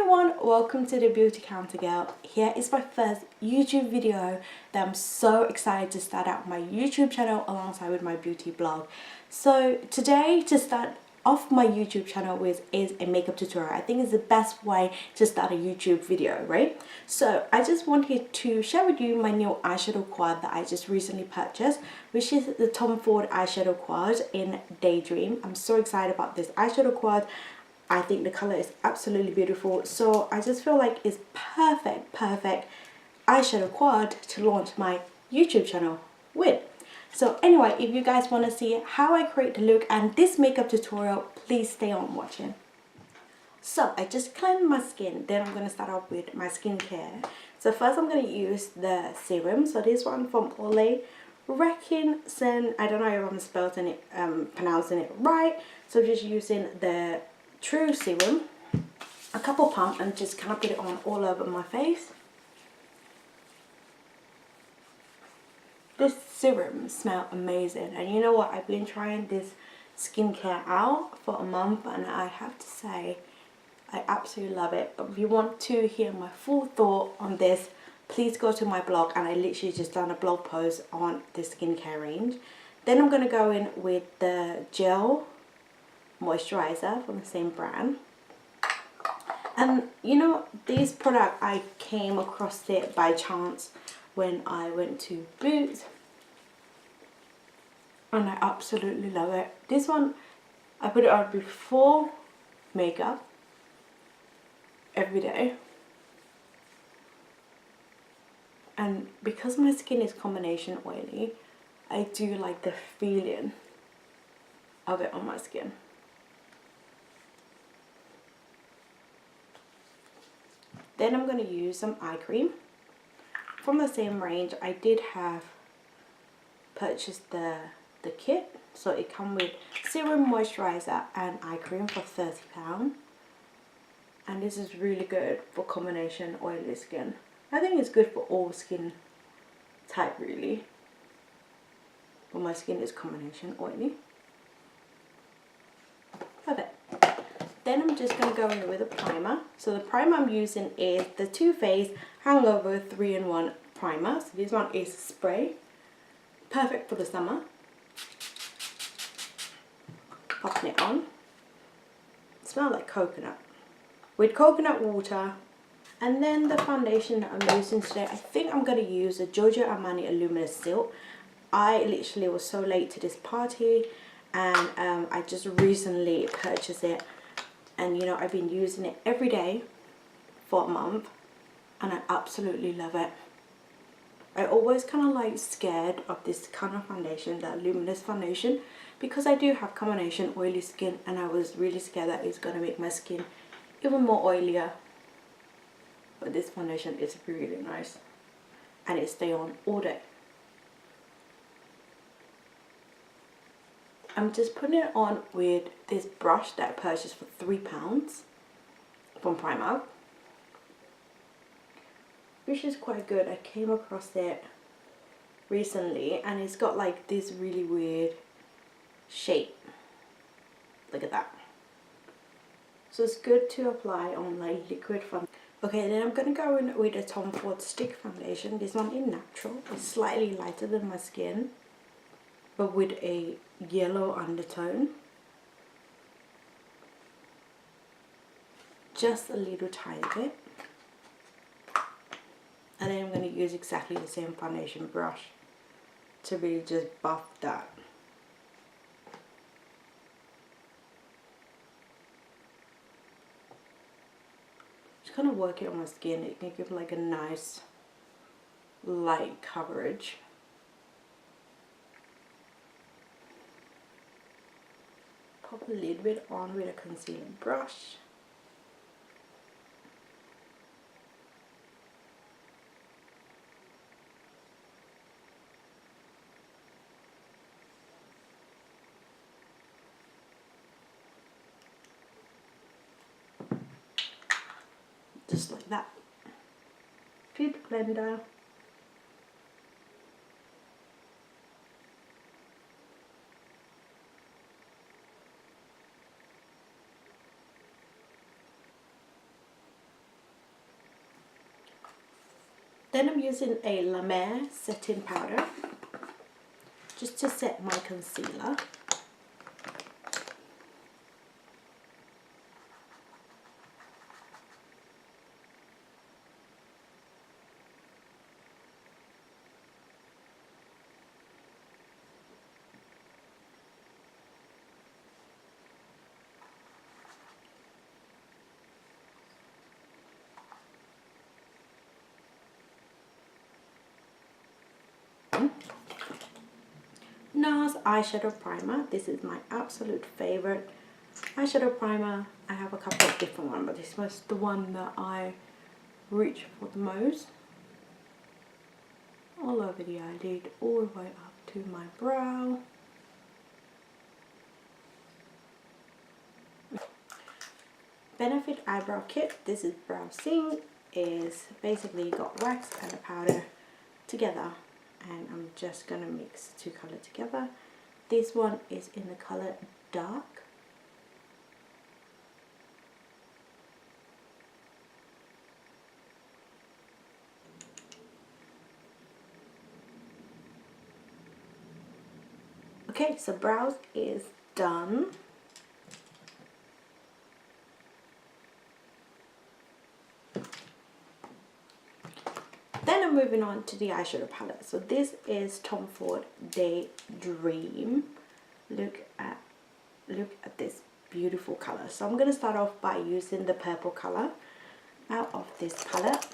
everyone, welcome to the Beauty Counter Girl. Here is my first YouTube video that I'm so excited to start out my YouTube channel alongside with my beauty blog. So today, to start off my YouTube channel with is a makeup tutorial. I think it's the best way to start a YouTube video, right? So I just wanted to share with you my new eyeshadow quad that I just recently purchased, which is the Tom Ford eyeshadow quad in Daydream. I'm so excited about this eyeshadow quad. I think the color is absolutely beautiful, so I just feel like it's perfect eyeshadow quad to launch my YouTube channel with. So anyway, if you guys want to see how I create the look and this makeup tutorial, please stay on watching. So I just cleansed my skin, then I'm going to start off with my skincare. So first I'm going to use the serum. So this one from Olay Reckon. I don't know if I'm pronouncing it right. So just using the True serum, a couple pump, and just kind of put it on all over my face. This serum smells amazing, and you know what, I've been trying this skincare out for a month and I have to say I absolutely love it. If you want to hear my full thought on this, please go to my blog, and I literally just done a blog post on this skincare range. Then I'm going to go in with the gel moisturizer from the same brand. And you know, this product, I came across it by chance when I went to Boots, and I absolutely love it. This one I put it on before makeup every day, and because my skin is combination oily, I do like the feeling of it on my skin. Then I'm going to use some eye cream from the same range. I did have purchased the kit, so it comes with serum, moisturizer and eye cream for £30, and this is really good for combination oily skin. I think it's good for all skin type really, but my skin is combination oily. Perfect. Then I'm just going to go in with a primer. So the primer I'm using is the Too Faced Hangover 3-in-1 primer. So this one is spray. Perfect for the summer. Popping it on. It smells like coconut. With coconut water. And then the foundation that I'm using today, I think I'm going to use the Giorgio Armani Luminous Silk. I literally was so late to this party, and I just recently purchased it. And you know, I've been using it every day for a month, and I absolutely love it. I always kind of like scared of this kind of foundation, that luminous foundation, because I do have combination oily skin, and I was really scared that it's going to make my skin even more oilier. But this foundation is really nice, and it stays on all day. I'm just putting it on with this brush that I purchased for £3 from Primark, which is quite good. I came across it recently, and it's got like this really weird shape. Look at that. So it's good to apply on like liquid foundation. Okay, then I'm going to go in with a Tom Ford Stick Foundation. This one is natural. It's slightly lighter than my skin, but with a yellow undertone. Just a little tiny bit. And then I'm going to use exactly the same foundation brush to really just buff that. Just kind of work it on my skin. It can give like a nice light coverage. Pop a little bit on with a concealer brush. Just like that. Feed the blender. Then I'm using a La Mer setting powder just to set my concealer. NARS eyeshadow primer. This is my absolute favorite eyeshadow primer. I have a couple of different ones, but this was the one that I reach for the most. All over the eyelid, all the way up to my brow. Benefit eyebrow kit. This is brow sync. Is basically got wax and a powder together, and I'm just gonna mix the two colors together. This one is in the color dark. Okay, so brows is done. Then I'm moving on to the eyeshadow palette. So this is Tom Ford Daydream. Look at this beautiful color. So I'm going to start off by using the purple color out of this palette.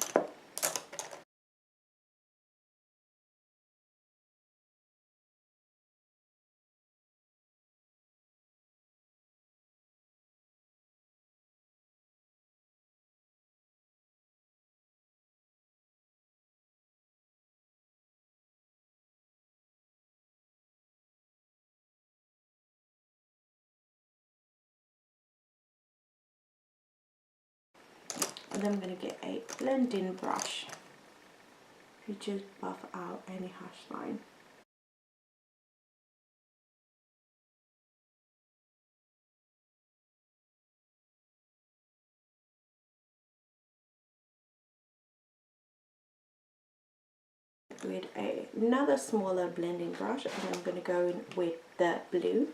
And then I'm going to get a blending brush to just buff out any harsh line. With another smaller blending brush, and I'm going to go in with the blue.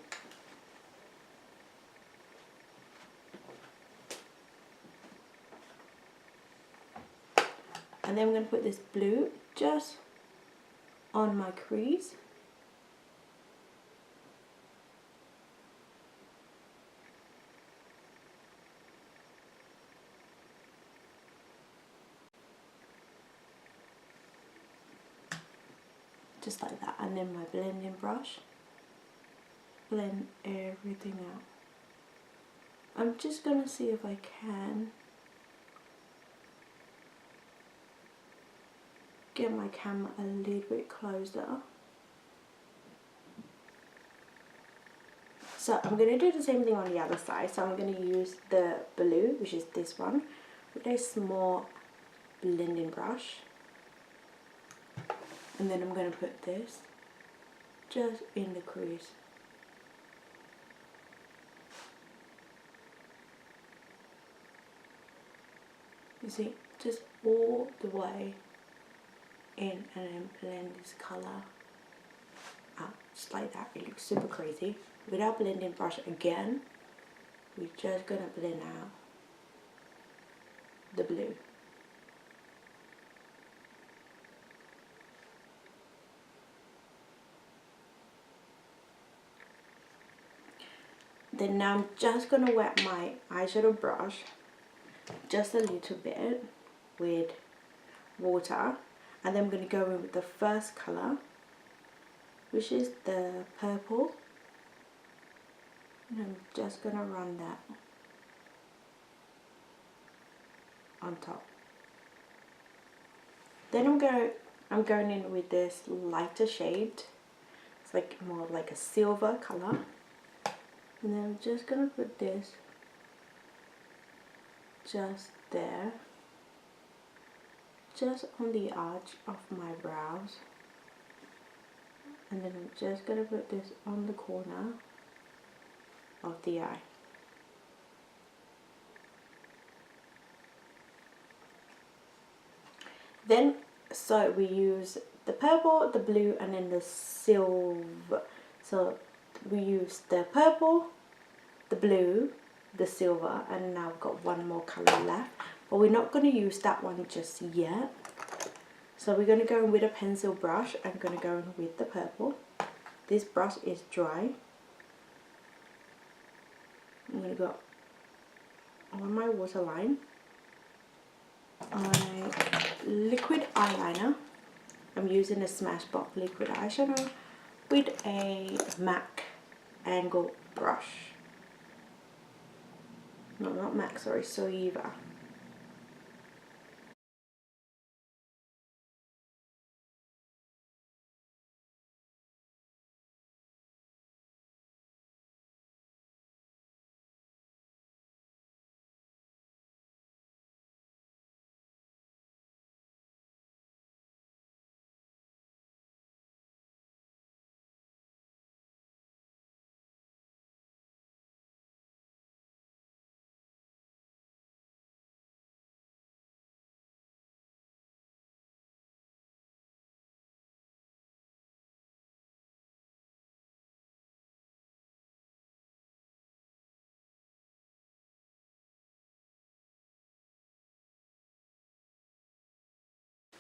And then I'm going to put this blue just on my crease. Just like that, and then my blending brush, blend everything out. I'm just gonna see if I can get my camera a little bit closer. So I'm gonna do the same thing on the other side. So I'm gonna use the blue, which is this one, with a small blending brush. And then I'm going to put this just in the crease. You see, just all the way in, and then blend this colour out, just like that. It looks super crazy. Without blending brush again, we're just going to blend out the blue. Then now I'm just going to wet my eyeshadow brush just a little bit with water, and then I'm going to go in with the first colour, which is the purple, and I'm just going to run that on top. Then I'm going in with this lighter shade. It's like more like a silver colour. And then I'm just going to put this just there, just on the edge of my brows. And then I'm just going to put this on the corner of the eye. Then So we use the purple, the blue, and then the silver. So we use the purple, the blue, the silver, and now I've got one more colour left, but we're not going to use that one just yet. So we're going to go in with a pencil brush. I'm going to go in with the purple. This brush is dry. I'm going to go on my waterline, my liquid eyeliner. I'm using a Smashbox liquid eyeshadow with a MAC angle brush. No, not MAC, sorry, Soeva.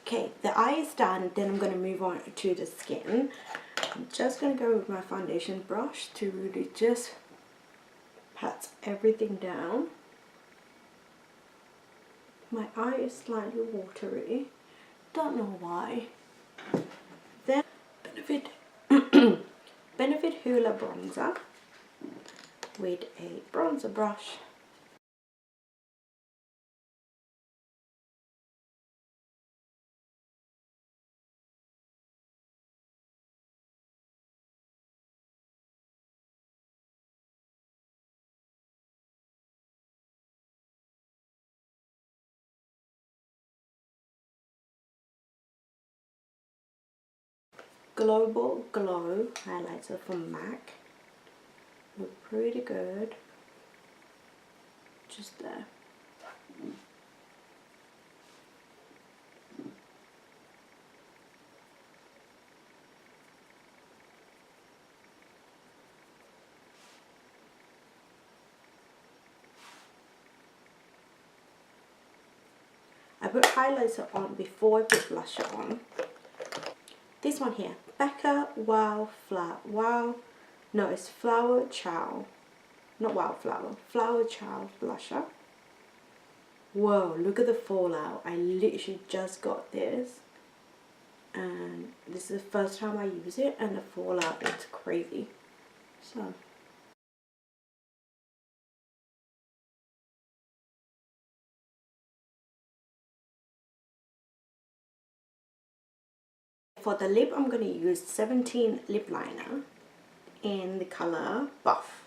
Okay, the eye is done, then I'm going to move on to the skin. I'm just going to go with my foundation brush to really just pat everything down. My eye is slightly watery, don't know why. Then Benefit Benefit Hoola bronzer with a bronzer brush. Global Glow highlighter from MAC. Look pretty good. Just there. I put highlighter on before I put blusher on. This one here, Becca Wow Flower. Wow, no, it's Flower Chow. Not Wildflower, Flower Chow blusher. Whoa, look at the fallout. I literally just got this, and this is the first time I use it, and the fallout is crazy. So for the lip, I'm going to use 17 lip liner in the color Buff.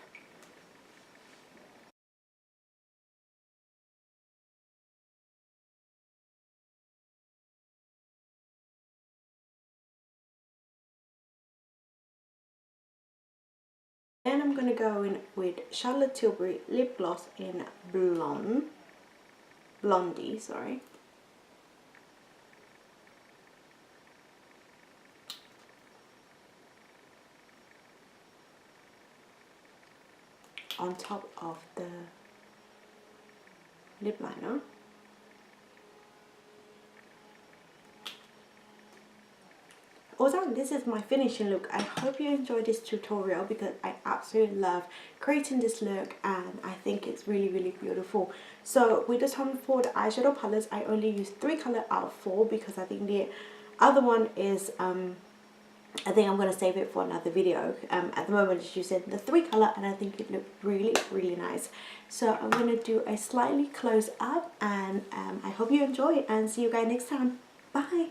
Then I'm going to go in with Charlotte Tilbury lip gloss in Blondie, sorry. On top of the lip liner. Also, this is my finishing look. I hope you enjoyed this tutorial because I absolutely love creating this look, and I think it's really beautiful. So with the Tom Ford eyeshadow palettes, I only used 3 colors out of 4 because I think the other one is I think I'm going to save it for another video. At the moment it's using the 3 color, and I think it looked really nice. So I'm going to do a slightly close up, and I hope you enjoy, and see you guys next time. Bye.